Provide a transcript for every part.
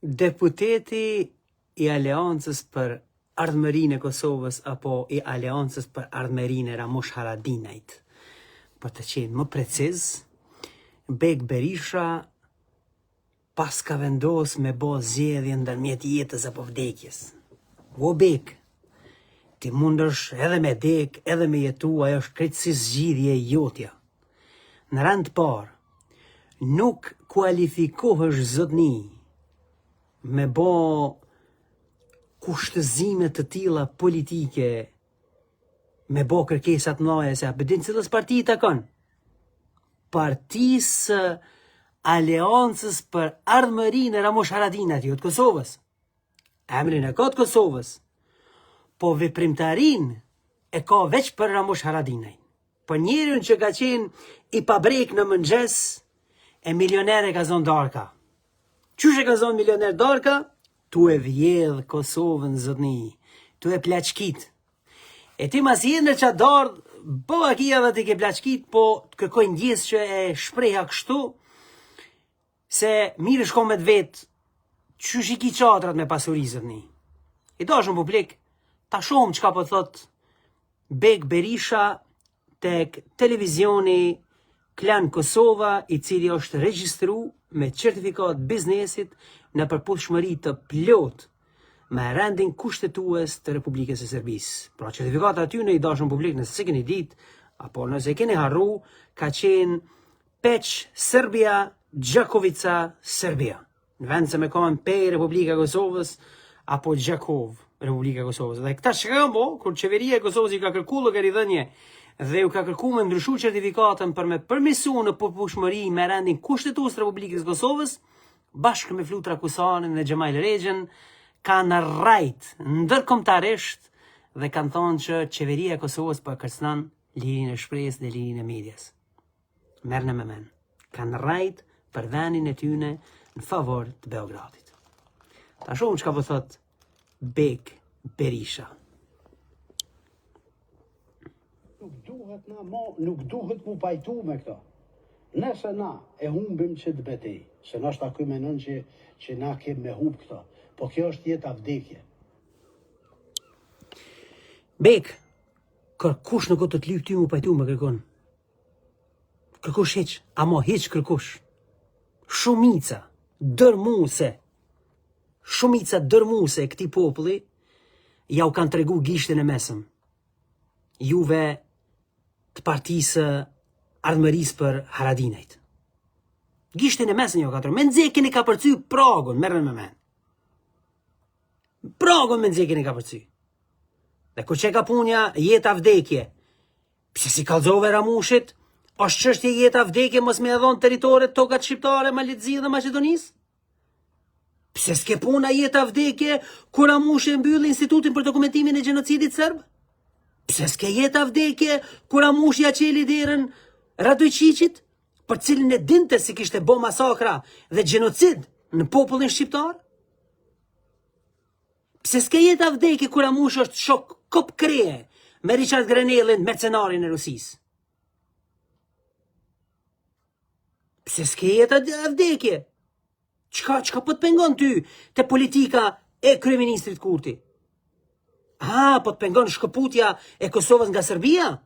Deputeti i Aleancës për Ardhmërinë e Kosovës apo i Aleancës për Ardhmërinë e Ramush Haradinajt, për të qenë më preciz, Bek Berisha pas ka vendos me bo zgjedhje ndërmjet jetës apo vdekjes. O Bek, ti mundesh edhe me dek, edhe me jetu, ajo është krejtësisht zgjidhje jotja. Në rand parë, nuk kualifikohesh zotni me bo kushtëzime të tilla politike, me bo kërkesat mëdha, se apo din cilës parti takon? Partisë Aleancës për Ardhmërinë e Ramush Haradinajt, jo të Kosovës. Emrin e ka të Kosovës, po veprimtarin e ka veç për Ramush Haradinajt. Po njeriun që ka qenë i pabrek në mëngjes, e milioner e ka zonë darka. Qysh e ka zonë milioner darka? Tu e vjedh Kosovën zotni, tu e plaçkit. E ti mas jenë në qatë dardh, po akia dhe ti ke plaçkit, po të kërkoj ndjes që e shpreha kështu, se mirë shko me të vetë, qysh i ki qatrat me pasurizët ni. I do shumë publik, ta shumë që ka po thot Bek Berisha tek televizioni Klan Kosova, i cili është regjistru me certifikat biznesit në përputhshmëri të plot me rendin kushtetues të Republikës së Serbisë. Pra certifikata aty në i dashën publik, nëse se keni dit, apo nëse keni harru, ka qenë Peç Serbia, Gjakovica Serbia. Në vend se me kanë Pej Republika Kosovës, apo Gjakov Republika Kosovës. Dhe këta shkambo, kur qeveria e Kosovës i ka kërku llogaridhënie dhe u ka kërku me ndryshu certifikatën për me përmisu në përputhshmëri me rendin kushtetues të Republikës Kosovës, bashkë me Flutra Kusanin dhe Xhemail Rexhen, kanë rrajt ndërkombëtarisht dhe kanë thonë që qeveria e Kosovës po kërcënon lirinë e shprehjes dhe lirinë e medias. Merrni me men. Kanë rrajt për vendin e tyne në favor të Beogradit. Ta shohim çka po thot Bek Berisha. Nuk duhet mu pajtu me këto. Nëse na e humbim që të betej, se na është aky menon që na kem me humb këto, po kjo është jeta vdekje. Bek, kërkush nuk të të lyp ty mu pajtu me kërkon. Kërkush hiq, ama hiq kërkush. Shumica dërmuse këti populli, ja u kanë tregu gishtin e mesëm. Juve të partisë Ardhmërisë për Haradinajt. Gishtin e mesën jo ka tregu. Me nxekin e ka përcy pragun, merren me men. Pragun me nxekin e ka përcy. Dhe kur që ka punja jeta vdekje, pse si kallzove Ramushit, është çështje jeta vdekje mos me dhon territoret tokat shqiptare, Malitëzi dhe Maqedonisë? Pse s'ke puna jeta vdekje kur Ramushi mbylli institutin për dokumentimin e gjenocidit serb? Pse s'ke jeta vdekje kur Ramushi ja qeli derën Radojqiqit, për cilin e dinte si kishte bo masakra dhe gjenocid në popullin shqiptar? Pse s'ke jeta vdekje kur Ramushi është shok kop kreje me Richard Grenellin, mercenarin e Rusisë? Pse s'ke jeta vdekje? Çka po të pengon ty te politika e kryeministrit Kurti? Po të pengon shkëputja e Kosovës nga Serbia?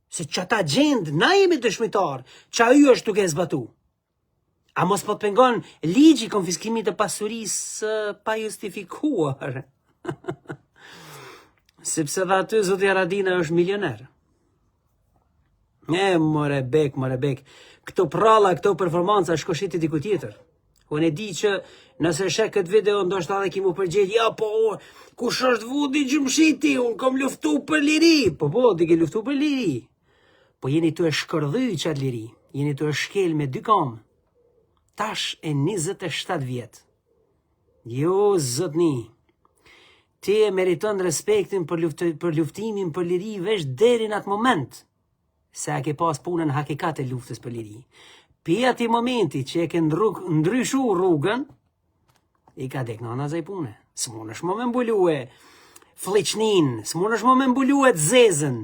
Se që ata gjend, na jemi dëshmitar, që ajo është duke zbatu. A mos po të pengon ligji konfiskimit të pasurisë pa justifikuar? Sepse dhe aty zoti Haradinaj është milioner. More bek, këto pralla, këto performanca shkoshiti diku tjetër. Unë e di që nëse shek këtë video, ndoshta edhe ki mu përgjigj, ja po, kush është Vudi Gjumshiti, unë kom luftu për liri. Po, di ke luftu për liri. Po jeni të e shkërdhy qatë liri, jeni të e shkel me dy kam. Tash e 27 vjet. Jo, zotni, ti e meriton respektin për luftimin për liri veç deri në atë moment, se a ke pas punën hakikat e luftës për liri. Pi ati momenti që e ke ndryshu rrugën, i ka dek në anazaj pune. Së mund është më me mbulue fliqnin, së mund është më me mbulue të zezën,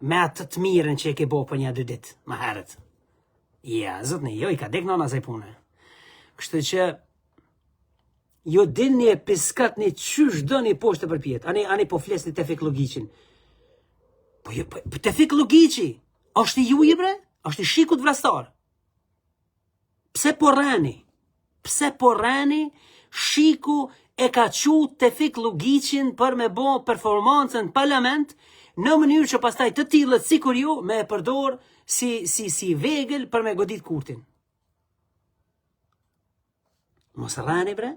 me atë të mirën që e ke bo për një 2 ditë, më herët. Ja, zotni, jo, i ka dek në anazaj pune. Kështu që jo dilni e piskat një qysh do një poshtë për pjetë. Ani po flesni Tevfik Logiqin. Po Tevfik Logiqi, është i juji bre? është i shikut vrastar. Pse po rreni? Pse po rreni? Shiku e ka qu Tevfik Logiqin për me bo performancën në parlament në mënyrë që pastaj të tillët sikur ju me e përdor si vegël për me godit Kurtin. Mos rrani bre?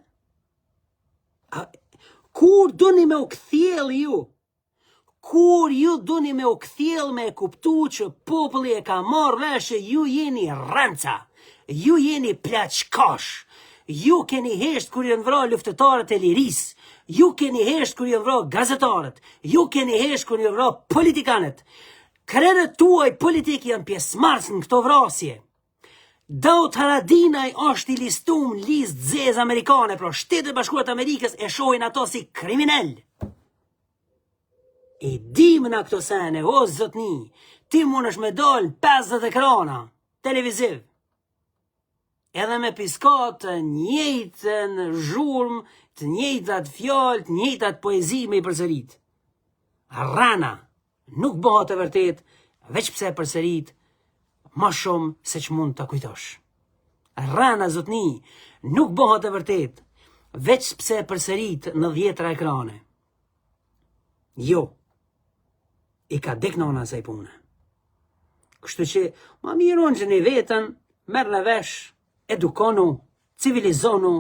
Kur duni me u kthjell ju? Kur ju duni me u kthjell me e kuptu që populli e ka marrë vesh që ju jeni rënca, ju jeni plaçkash, ju keni hesht kur janë vrarë luftëtarët e lirisë, ju keni hesht kur janë vrarë gazetarët, ju keni hesht kur janë vrarë politikanët. Krerët tuaj politik janë pjesëmarrës në këto vrasje. Daut Haradinaj është i listum listë zezë amerikane, pra Shtetet Bashkuara të Amerikës e shohin ato si kriminal. I dim në këto sene, o zotni, ti mund është me dalë 50 ekrana televiziv. Edhe me piskat të njëjtën zhurmë, të njëjtat fjalë, të njëjtat poezi me i përsërit. Rana nuk bëhet e vërtet, veç pse përsërit ma shumë se që mund të kujtosh. Rana, zotni, nuk bëhet e vërtet, veç pse përsërit në 10 ekrane. Jo, i ka dek nona asaj pune. Kështu që, ma miron që një vetën, merë në vesh, edukonu, civilizonu,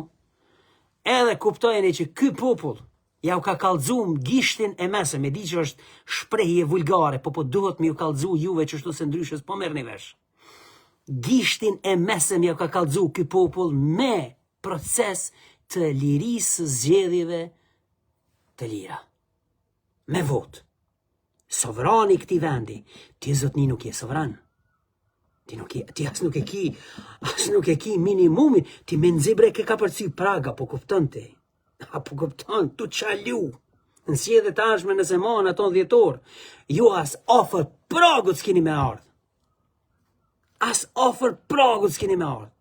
edhe kuptojeni që ky popull ja u ka kallxum gishtin e mesëm, e di që është shprehje vulgare, po duhet mi u kallxu juve që shtu se ndryshës po merrni vesh. Gishtin e mesëm ja u ka kallxu ky popull me proces të lirisë zgjedhjeve të lira. Me votë. Sovrani këtij vendi, ti zotni nuk je sovran. Ti as nuk e ki minimumin, ti me nëzibre ke ka përcy praga, po kupton ti. Po kupton, tu qalu. Në sjedhe tashme nëse ma në aton 10 orë, ju as ofër pragut s'kini me ardhë. As ofër pragut s'kini me ardhë.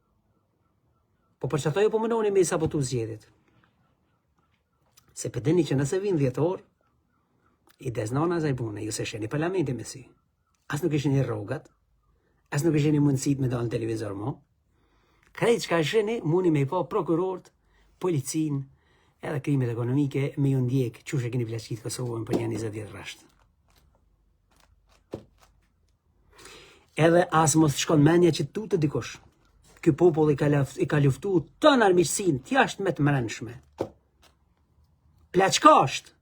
Po për që ato po mënoni me i sabotu zgjedhjet. Se përdeni që nëse vinë 10 orë, i deznona zaj bune, ju se sheni parlamenti me si. As nuk isheni rrogat, as nuk isheni mundësit me dalë në televizor mo. Krejt që ka sheni, muni me i po prokurort, policin, edhe krimet ekonomike, me ju ndjek, qush e keni plaçkit Kosovën për një 20 vjetë rashtë. Edhe as mos shkon menja që tu të dikush. Ky popull i ka luftu të në armiqësin, t'jasht me të mrenshme. Plaçkasht,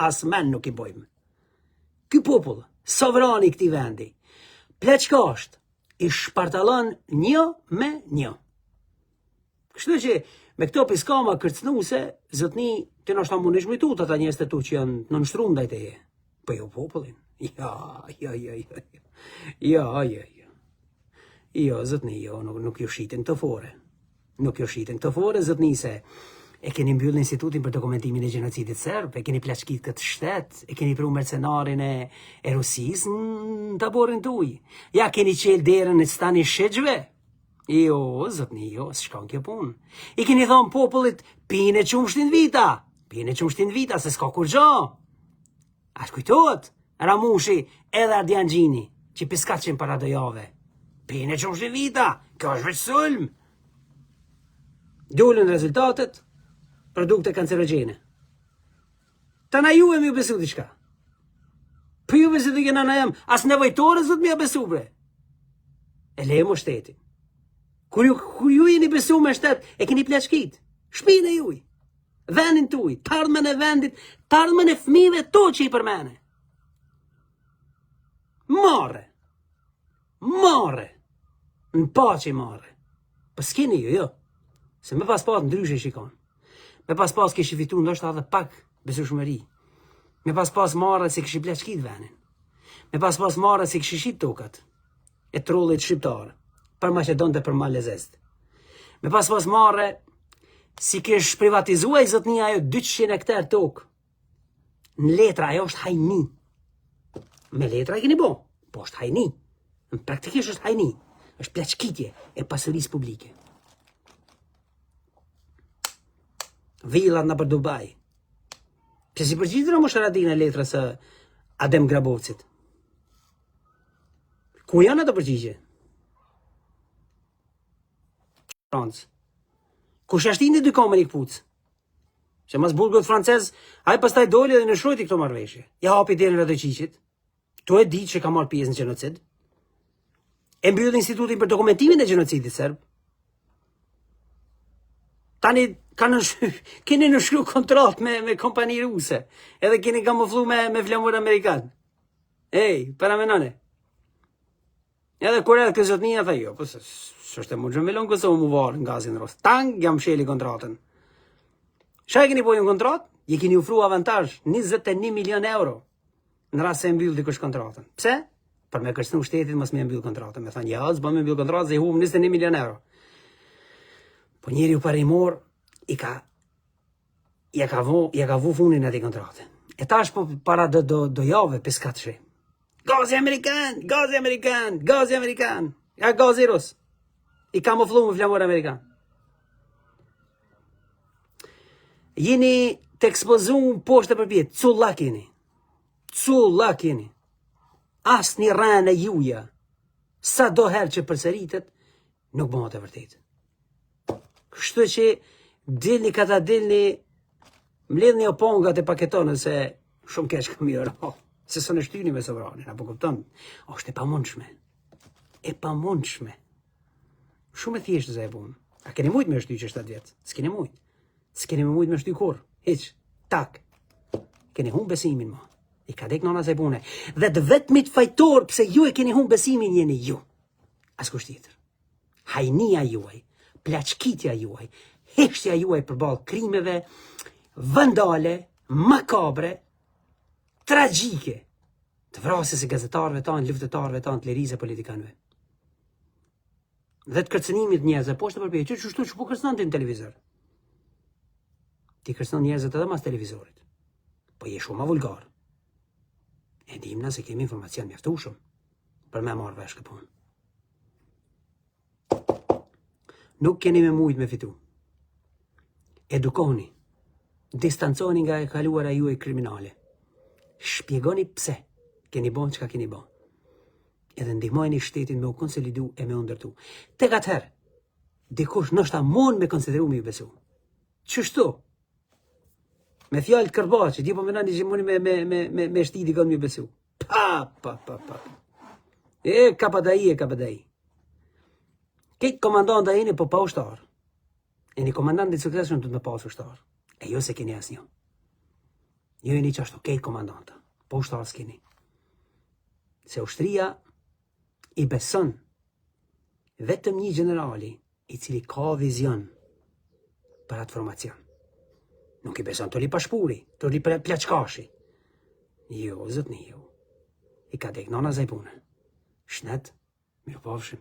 as men nuk i bojmë. Ky popull, sovrani këtij vendi, pleçkasht, i shpartalon një me një. Kështu që me këto piskama kërcnuse, zotni, të nështë ta mund ishmëritu të ata njerëz të tu që janë në nështrum dhe i teje. Po jo popullin. Jo, zotni, jo, nuk ju shitin të fore. Nuk ju shitin të fore, zotni, se e keni mbyllë institutin për dokumentimin e gjenocidit serb, e keni plaçkit këtë shtet, e keni pru mercenarin e Rusis në taborin tuj. Ja keni qelë derën e stani shqegjve. Jo, zotni, jo, s'shkon kjo pun. I keni thonë popullit, pine qumshtin vita, se s'ka kur gjo. A shkujtot, Ramushi edhe Ardian Gjini, që piskaqin para do jave. Pine qumshtin vita, kjo është veç sulm. Dullën rezultatet, produkte kancerogjene. Ta na ju e mi besu diçka. Për ju besu të kena na jam, as nevojtore zot mi a besu bre. E lejmo shtetin. Kur ju jeni besu me shtet, e keni pleçkit. Shpin e juj, vendin tuj, tardhmen e vendit, tardhmen e fmive to që i përmene. Mare. Në paçi mare. Për s'kini ju, jo. Se me pas pas ndryshe shikon. Me pas kishi fitu ndoshta edhe pak besueshmëri. Me pas marrë se kishi pleçkit venin. Me pas marrë se kishi shit tokat e trollit shqiptar për Maqedon dhe për Malezest. Me pas marrë si kish privatizuaj zotnia ajo 200 hektar tokë. Në letra ajo është hajni. Me letra e keni bo, po është hajni. Në praktikisht është hajni. Është pleçkitje e pasurisë publike. Villat në për Dubai. Që si përgjithë Ramush Haradinaj letrës së Adem Grabovcit. Ku janë ato përgjigje? Francë. Kush është indi dy kamer i këpuc? Që mas burgut francez, ai pastaj doli dhe në shrojti këto marrëveshje. Ja hapi derën e Radojqiqit. Tu e di që ka marrë pjesë në gjenocid. E mbylli institutin për dokumentimin e gjenocidit serb. Tani keni nënshkruar kontratë me kompani ruse. Edhe keni kamuflu me flamur amerikan. Ej, para menone. Edhe kur edhe këzotnia tha jo, po s'është e mundshme melon Kosovë mu varë nga gazin ros. Tang jam sheli kontratën. Qa e keni bojë në kontratë? Je keni ofru avantazh 21 milion euro në rast se e mbyll dikush kontratën. Pse? Për me kërcënu shtetit mos me mbyll kontratën. Me thanë, ja, s'bën me mbyll kontratën se i humb 21 milion euro. Po njeri u parimor ja ka vu funin ati kontrate. E tash po para do jave piskatëshe. Gazi Amerikan, gazi Amerikan, gazi Amerikan. Ja gazi rus. I kamuflu me flamur Amerikan. Jeni të ekspozum poshtë për pjetë. Cullak jeni. Cullak jeni. As një rënë e juja. Sa do herë që përsëritet, nuk bëhet e vërtetë. Kështu që dilni ka ta dilni, mbledhni opongat e paketonën se shumë keq kam mirë. Se së në shtyni me sovranin, apo kupton? Është e pamundshme. E pamundshme. Shumë e thjeshtë se e punë. A keni mujt me shty që 7 vjetë? S'keni mujt. S'keni me mujt me shty kur. Hiq. Tak. Keni humbë besimin mo. I ka dek nona se pune. Dhe të vetmit fajtor pse ju e keni humbë besimin jeni ju. Askush tjetër. Hajnia juaj. Plaçkitja juaj, heshtja juaj përballë krimeve vandale, makabre, tragjike, të vrasjes së gazetarëve tanë, luftëtarëve tanë, të lirisë e politikanëve. Dhe të kërcënimit njerëzve poshtë për pjetë, që po kërcënon ti në televizor. Ti kërcënon njerëzit edhe mas televizorit. Po je shumë ma vulgar. E dimna se kemi informacion mjaftueshëm për me marrë vesh këpunë. Nuk keni me mujt me fitu. Edukoni. Distanconi nga e kaluara juaj kriminale. Shpjegoni pse keni bon çka keni bon. Edhe ndihmojni shtetin me u konsolidu e me u ndërtu. Tek atëherë, dikush ndoshta mund me konsideru me ju besu. Qështu? Me fjalë të Kërbaçit, di po mendoni që mundi me shtiti kanë me besu. Pa. E kapadai. Këtë komandanta jeni po pa ushtar. E një komandant i suksesshëm të me pas ushtar. E jo se keni asnjë. Jo jeni qashtu, këtë komandanta. Po ushtar s'keni. Se ushtria i beson vetëm një generali i cili ka vizion për atë formacion. Nuk i beson të li pashpuri, të li plaçkashi. Jo, zotni jo. I ka dek nona zaj pune. Shnet, mirë pafshim.